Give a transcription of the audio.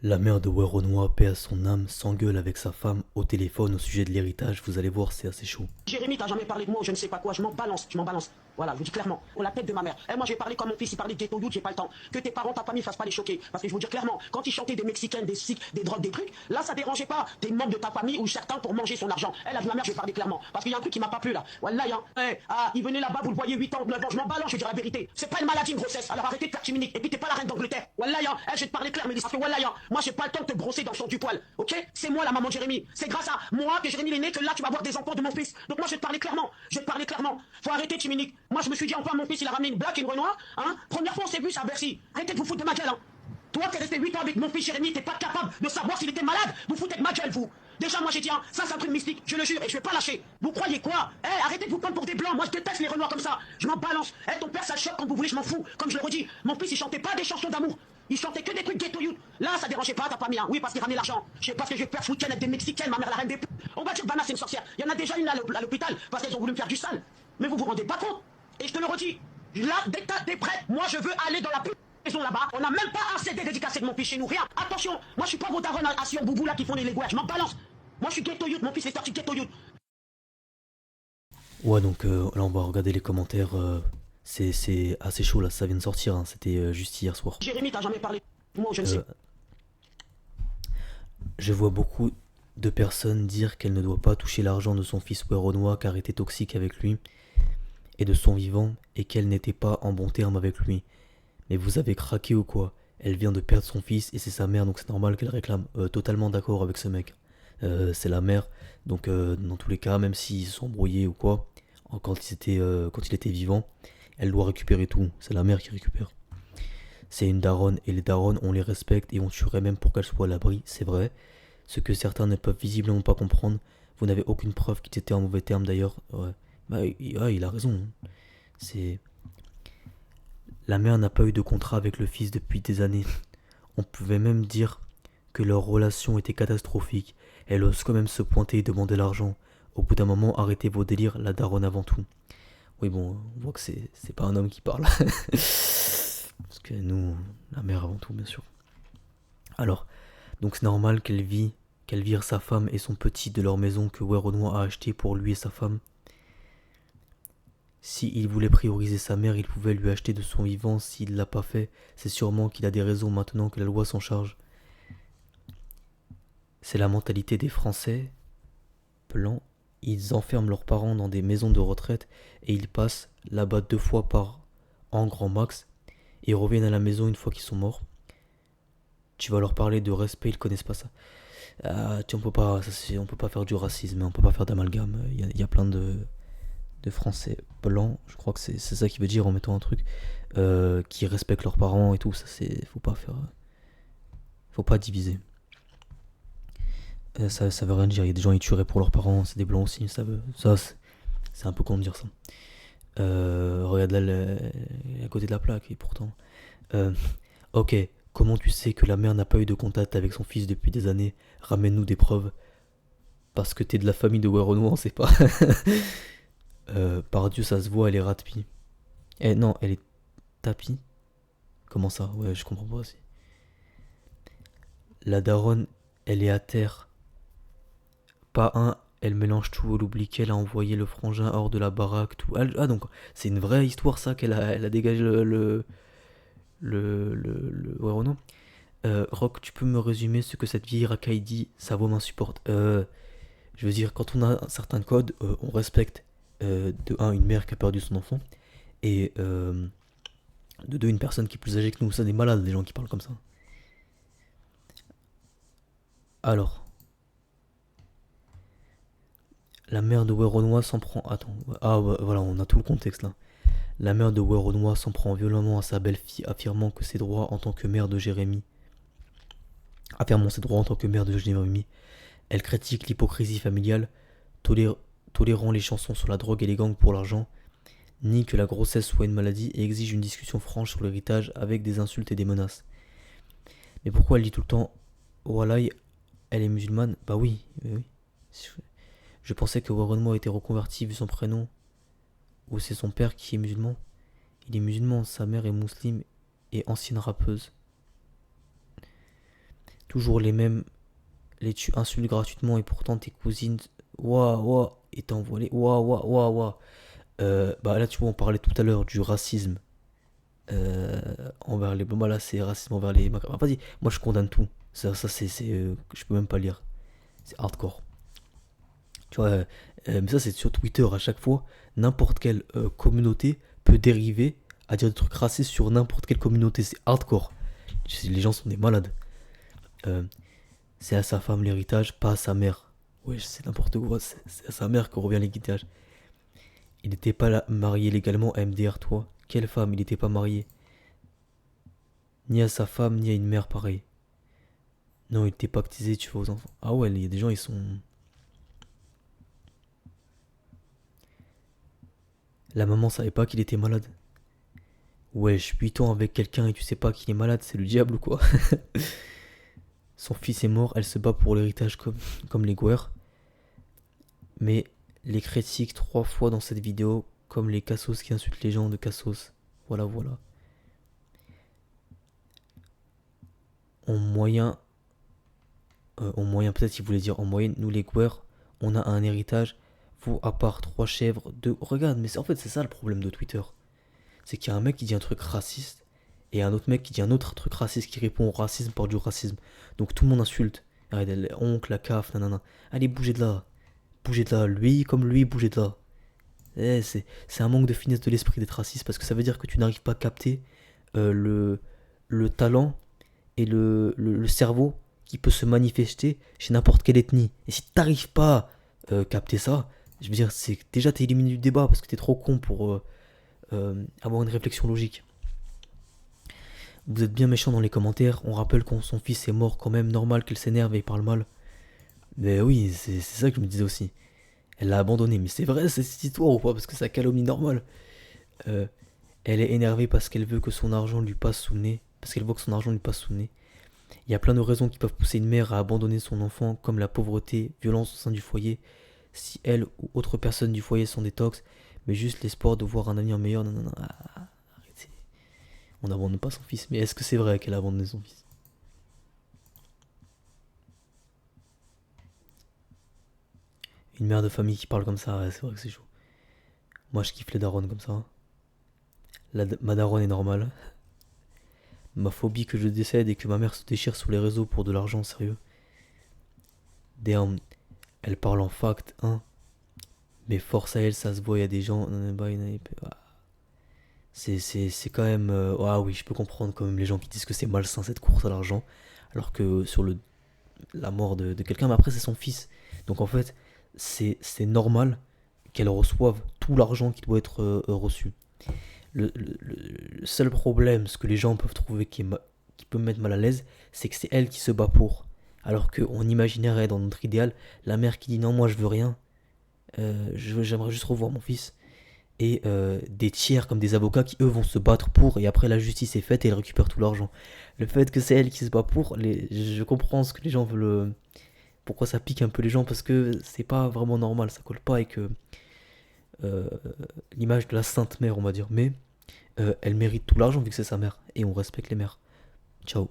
La mère de Werenoi, paix à son âme, s'engueule avec sa femme au téléphone au sujet de l'héritage. Vous allez voir, c'est assez chaud. Jérémy, t'as jamais parlé de moi, je ne sais pas quoi, je m'en balance, je m'en balance. Voilà, je vous dis clairement, on la tête de ma mère. Et moi, j'ai parlé comme mon fils, il parlait de ghetto youth, j'ai pas le temps. Que tes parents, ta famille fassent pas les choquer. Parce que je vous dis clairement, quand ils chantaient des Mexicains, des Sikhs, des drogues, des trucs, là, ça dérangeait pas des membres de ta famille ou certains pour manger son argent. Elle a dit ma mère, je vais parler clairement. Parce qu'il y a un truc qui m'a pas plu là. Voilà, hein. Il venait là-bas, vous le voyez 8 ans, 9 ans, je m'en balance, je dis la vérité. C'est pas une maladie, une grossesse. Alors arrêtez de faire chimique. Et puis t'es pas la reine d'Angleterre. Voilà, je vais te parler clair, mais parce que voilà, moi, j'ai pas le temps de te brosser dans le sens du poil. Ok? C'est moi la maman de Jérémy. C'est grâce à moi que Jérémy est né que là, tu vas voir des enfants de mon fils. Donc moi, je vais te parler clairement. Je vais te parler clairement. Faut arrêter, Chiminique. Moi, je me suis dit, enfin, mon fils, il a ramené une blague et une Renoir. Hein. Première fois, on s'est vu, ça à Bercy. Arrêtez de vous foutre de ma gueule. Hein. Toi, t'es resté 8 ans avec mon fils Jérémy, t'es pas capable de savoir s'il était malade. Vous foutez de ma gueule, vous. Déjà, moi, j'ai dit, hein, ça, c'est un truc mystique, je le jure, et je vais pas lâcher. Vous croyez quoi? Arrêtez de vous prendre pour des blancs. Moi, je déteste les Renoirs comme ça. Je m'en balance. Ton père, ça choque quand vous voulez, je m'en fous. Comme je le redis, mon fils, il chantait pas des chansons d'amour. Il chantait que des trucs ghetto youth. Là, ça dérangeait pas ta famille. Hein. Oui, parce qu'il ramenait l'argent. Je sais pas ce que je vais faire ce week-end avec des Mexicaines, ma mère, la reine des p. On va dire, Bana, c'est une sorcière. Il y en a déjà une là à l'hôpital parce qu'elles ont voulu me faire du sale. Mais vous vous rendez pas compte. Et je te le redis, là, dès que t'es prêt, moi, je veux aller dans la maison là-bas. On n'a même pas un CD dédicacé de mon fils chez nous. Rien. Attention, moi, je suis pas vos darons à Sion Boubou là qui font les légouaires. Je m'en balance. Moi, je suis ghetto youth. Mon fils est sorti ghetto youth. Ouais, donc là, on va regarder les commentaires. C'est assez chaud là, ça vient de sortir. Hein, c'était juste hier soir. Jérémy, t'as jamais parlé de moi, je ne sais. Euh, je vois beaucoup de personnes dire qu'elle ne doit pas toucher l'argent de son fils Werenoi car était toxique avec lui et de son vivant et qu'elle n'était pas en bon terme avec lui. Mais vous avez craqué ou quoi? Elle vient de perdre son fils et c'est sa mère donc c'est normal qu'elle réclame. Totalement d'accord avec ce mec. C'est la mère donc dans tous les cas même s'ils se sont embrouillés ou quoi, quand il était vivant, elle doit récupérer tout. C'est la mère qui récupère. C'est une daronne et les daronnes on les respecte et on tuerait même pour qu'elle soit à l'abri, c'est vrai. Ce que certains ne peuvent visiblement pas comprendre. Vous n'avez aucune preuve qu'ils étaient en mauvais termes d'ailleurs. Ouais. Bah, il a raison. Hein. C'est La mère n'a pas eu de contrat avec le fils depuis des années. On pouvait même dire que leur relation était catastrophique. Elle ose quand même se pointer et demander l'argent. Au bout d'un moment, arrêtez vos délires, la daronne avant tout. Oui, bon, on voit que c'est pas un homme qui parle. Parce que nous, la mère avant tout, bien sûr. Alors, donc c'est normal qu'elle vire sa femme et son petit de leur maison que Werenoi a acheté pour lui et sa femme. Si il voulait prioriser sa mère, il pouvait lui acheter de son vivant. S'il l'a pas fait, c'est sûrement qu'il a des raisons maintenant que la loi s'en charge. C'est la mentalité des Français blancs. Ils enferment leurs parents dans des maisons de retraite et ils passent là-bas 2 fois par an grand max et ils reviennent à la maison une fois qu'ils sont morts. Tu vas leur parler de respect, ils connaissent pas ça. On peut pas faire du racisme, on peut pas faire d'amalgame. Il y a plein de Français blancs, je crois que c'est ça qu'il veut dire en mettant un truc, qui respectent leurs parents et tout. Ça c'est, faut pas diviser. Ça veut rien dire. Il y a des gens qui tueraient pour leurs parents, c'est des blancs aussi. C'est un peu con de dire ça. Regarde là, à côté de la plaque et pourtant. Euh, ok, comment tu sais que la mère n'a pas eu de contact avec son fils depuis des années? Ramène-nous des preuves. Parce que t'es de la famille de Werenoi, on sait pas. Par Dieu, ça se voit, elle est ratepie. Non, elle est tapie. Comment ça? Ouais, je comprends pas aussi. La daronne, elle est à terre. Pas un, elle mélange tout, elle oublie qu'elle a envoyé le frangin hors de la baraque, tout. Ah, donc, c'est une vraie histoire, ça, elle a dégagé ouais, ou non. Rock, tu peux me résumer ce que cette vieille racaille dit? Sa voix m'insupporte. Je veux dire, quand on a un certain code, on respecte, de un, une mère qui a perdu son enfant, et de deux, une personne qui est plus âgée que nous. Ça, des malades, des gens qui parlent comme ça. Alors, la mère de Werenoi s'en prend. Attends, ah ouais, voilà, on a tout le contexte là. La mère de Werenoi s'en prend violemment à sa belle-fille, affirmant que ses droits en tant que mère de Jérémie. Affirmant ses droits en tant que mère de Jérémie. Elle critique l'hypocrisie familiale, tolé- tolérant les chansons sur la drogue et les gangs pour l'argent, nie que la grossesse soit une maladie et exige une discussion franche sur l'héritage avec des insultes et des menaces. Mais pourquoi elle dit tout le temps Walai, elle est musulmane? Bah oui, oui, oui. Je pensais que Werenoi était reconverti vu son prénom. Ou c'est son père qui est musulman? Il est musulman, sa mère est musulmane et ancienne rappeuse. Toujours les mêmes. Tu insultes gratuitement et pourtant tes cousines. Ouah, ouah. Et t'envoient les. Ouah, ouah, ouah, ouah. Bah là, tu vois, on parlait tout à l'heure du racisme envers les. Bon, bah là, c'est racisme envers les maghrébins. Vas-y, moi je condamne tout. Ça je peux même pas lire. C'est hardcore. Tu vois, mais ça, c'est sur Twitter à chaque fois. N'importe quelle communauté peut dériver à dire des trucs racistes sur n'importe quelle communauté. C'est hardcore. Les gens sont des malades. Euh, c'est à sa femme l'héritage, pas à sa mère. Ouais, c'est n'importe quoi. C'est à sa mère que revient l'héritage. Il n'était pas marié légalement à MDR, toi. Quelle femme? Il n'était pas marié. Ni à sa femme, ni à une mère pareille. Non, il n'était pas baptisé, tu vois, aux enfants. Ah ouais, il y a des gens, ils sont. La maman savait pas qu'il était malade. Ouais, je suis 8 ans avec quelqu'un et tu sais pas qu'il est malade, c'est le diable ou quoi? Son fils est mort, elle se bat pour l'héritage comme les Guer. Mais les critiques 3 fois dans cette vidéo, comme les cassos qui insultent les gens de cassos. Voilà, voilà. En moyen, peut-être qu'il voulait dire en moyenne, nous les Guer, on a un héritage. Vous, à part 3 chèvres, deux. Regarde, mais en fait, c'est ça le problème de Twitter. C'est qu'il y a un mec qui dit un truc raciste et un autre mec qui dit un autre truc raciste qui répond au racisme par du racisme. Donc tout le monde insulte. Arrête, oncle, la CAF, nanana. Allez, bougez de là. Bougez de là. Lui, comme lui, bougez de là. C'est un manque de finesse de l'esprit d'être raciste parce que ça veut dire que tu n'arrives pas à capter le talent et le cerveau qui peut se manifester chez n'importe quelle ethnie. Et si tu n'arrives pas à capter ça, je veux dire, c'est déjà t'es éliminé du débat parce que t'es trop con pour avoir une réflexion logique. Vous êtes bien méchant dans les commentaires. On rappelle que son fils est mort quand même. Normal qu'elle s'énerve et il parle mal. Mais oui, c'est ça que je me disais aussi. Elle l'a abandonné. Mais c'est vrai cette histoire ou pas? Parce que c'est la calomnie normale. Euh, Elle est énervée parce qu'elle veut que son argent lui passe sous le nez. Parce qu'elle voit que son argent lui passe sous le nez. Il y a plein de raisons qui peuvent pousser une mère à abandonner son enfant, comme la pauvreté, violence au sein du foyer, si elle ou autre personne du foyer sont détox, mais juste l'espoir de voir un avenir meilleur. Non, non, non, arrêtez. On n'abandonne pas son fils. Mais est-ce que c'est vrai qu'elle a abandonné son fils? Une mère de famille qui parle comme ça, ouais, c'est vrai que c'est chaud. Moi, je kiffe les darons comme ça. Ma daronne est normale. Ma phobie que je décède et que ma mère se déchire sur les réseaux pour de l'argent, sérieux. Damn, elle parle en fact, hein. Mais force à elle, ça se voit, il y a des gens. C'est quand même. Ah oui, je peux comprendre quand même les gens qui disent que c'est malsain cette course à l'argent. Alors que sur la mort de quelqu'un, mais après c'est son fils. Donc en fait, c'est normal qu'elle reçoive tout l'argent qui doit être reçu. Le seul problème, ce que les gens peuvent trouver qui peut me mettre mal à l'aise, c'est que c'est elle qui se bat pour. Alors qu'on imaginerait dans notre idéal la mère qui dit non, moi je veux rien, j'aimerais juste revoir mon fils. Et des tiers comme des avocats qui eux vont se battre pour, et après la justice est faite et elle récupère tout l'argent. Le fait que c'est elle qui se bat pour, je comprends ce que les gens veulent. Pourquoi ça pique un peu les gens, parce que c'est pas vraiment normal, ça colle pas avec euh, l'image de la sainte mère, on va dire. Mais elle mérite tout l'argent vu que c'est sa mère, et on respecte les mères. Ciao.